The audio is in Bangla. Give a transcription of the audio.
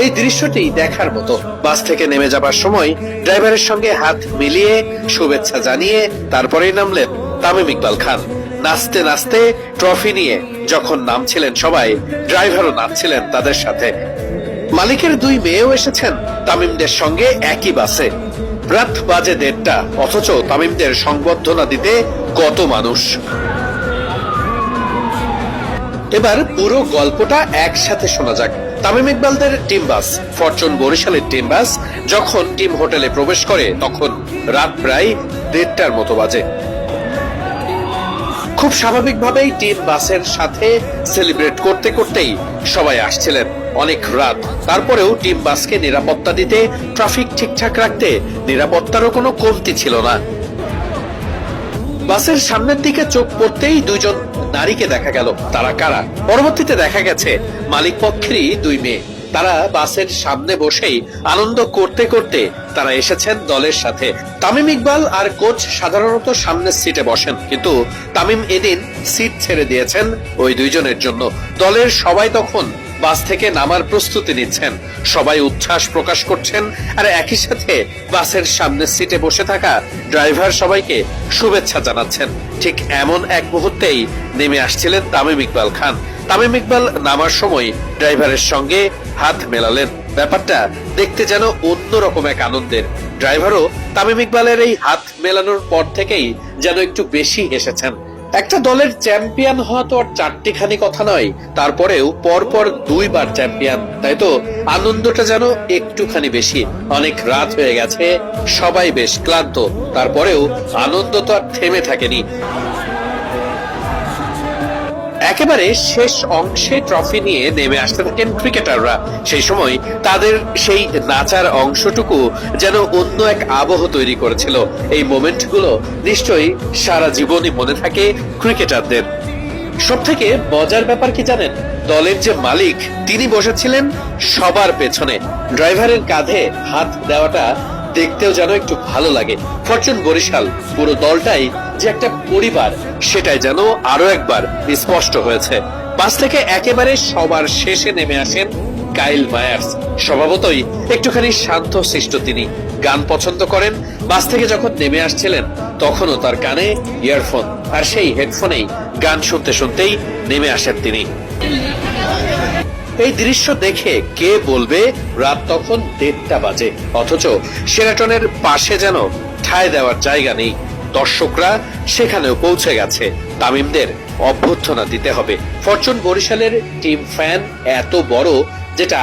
এই দৃশ্যটি দেখার মতো। বাস থেকে নেমে যাবার সময় ড্রাইভারের সঙ্গে হাত মিলিয়ে শুভেচ্ছা জানিয়ে তারপরেই নামলেন তামিম ইকবাল খান। নাচতে নাচতে ট্রফি নিয়ে যখন নামছিলেন সবাই, ড্রাইভারও নাচছিলেন তাদের সাথে। মালিকের দুই মেয়েও এসেছেন তামিমদের সঙ্গে একই বাসে। রাত বাজে 1:30, অথচ তামিমদের সংবর্ধনা দিতে কত মানুষ। এবার পুরো গল্পটা একসাথে শোনা যাক। তামিম ইকবালদের টিম বাস, ফরচুন বরিশালের টিম বাস যখন টিম হোটেলে প্রবেশ করে তখন রাত প্রায় 1:30টার মতো বাজে। খুব স্বাভাবিকভাবেই টিম বাসের সাথে সেলিব্রেট করতে করতেই সবাই আসছিলেন। অনেক রাত, তারপরেও টিম বাসকে নিরাপত্তা দিতে, ট্রাফিক ঠিকঠাক রাখতে নিরাপত্তারও কোনো কমতি ছিল না। বাসের সামনের দিকে চোখ পড়তেই দুইজন নারীকে দেখা গেল। তারা কারা? পরবর্তীতে দেখা গেছে মালিক পক্ষেরই দুই মেয়ে। তারা বাসের সামনে বসেই আনন্দ করতে করতে তারা এসেছেন দলের সাথে। তামিম ইকবাল আর কোচ সাধারণত সামনের সিটে বসেন, কিন্তু তামিম এদিন সিট ছেড়ে দিয়েছেন ওই দুইজনের জন্য। দলের সবাই তখন বাস থেকে নামার প্রস্তুতি নিচ্ছেন, সবাই উচ্ছ্বাস প্রকাশ করছেন, আর একই সাথে বাসের সামনের সিটে বসে থাকা ড্রাইভার সবাইকে শুভেচ্ছা জানাচ্ছেন। ঠিক এমন এক মুহূর্তেই নেমে আসছিলেন তামিম ইকবাল খান। তামিম ইকবাল নামার সময় ড্রাইভারের সঙ্গে হাত মেলালেন। ব্যাপারটা দেখতে যেন অন্যরকম এক আনন্দের। ড্রাইভারও তামিম ইকবালের এই হাত মেলানোর পর থেকেই যেন একটু বেশি হেসেছেন। একটা দলের চ্যাম্পিয়ন হওয়া তো আর চারটিখানি কথা নয়, তারপরেও পরপর 2বার চ্যাম্পিয়ন, তাই তো আনন্দটা যেন একটুখানি বেশি। অনেক রাত হয়ে গেছে, সবাই বেশ ক্লান্ত, তারপরেও আনন্দ তো আর থেমে থাকেনি। একেবারে শেষ অংশে ট্রফি নিয়ে নেমে আসতে থাকেন ক্রিকেটাররা। সেই সময় তাদের সেই নাচার অংশটুকু যেন অন্য এক আবহ তৈরি করেছিল। এই মোমেন্টগুলো নিশ্চয়ই সারা জীবনই মনে থাকে ক্রিকেটারদের। সব থেকে মজার ব্যাপার কি জানেন? দলের যে মালিক, তিনি বসেছিলেন সবার পেছনে। ড্রাইভারের কাঁধে হাত দেওয়াটা দেখতেও যেন একটু ভালো লাগে। ফরচুন বরিশাল পুরো দলটাই যে একটা পরিবার, সেটাই যেন আরো একবার স্পষ্ট হয়েছে। বাস থেকে একেবারে সবার শেষে নেমে আসেন কাইল মায়ার্স। স্বভাবতই একটুখানি শান্ত শিষ্ট তিনি। গান পছন্দ করেন। বাস থেকে যখন নেমে আসছিলেন তখনও তার কানে ইয়ারফোন, আর সেই হেডফোনেই গান শুনতে শুনতেই নেমে আসেন তিনি। এই দৃশ্য দেখে কে বলবে রাত তখন 1:30 বাজে, অথচ শেরাটনের পাশে যেন ঠাঁই দেওয়ার জায়গা নেই। দর্শকরা সেখানেও পৌঁছে গেছে। তামিমদের অভ্যর্থনা দিতে হবে। ফরচুন বরিশালের টিম ফ্যান এত বড়, যেটা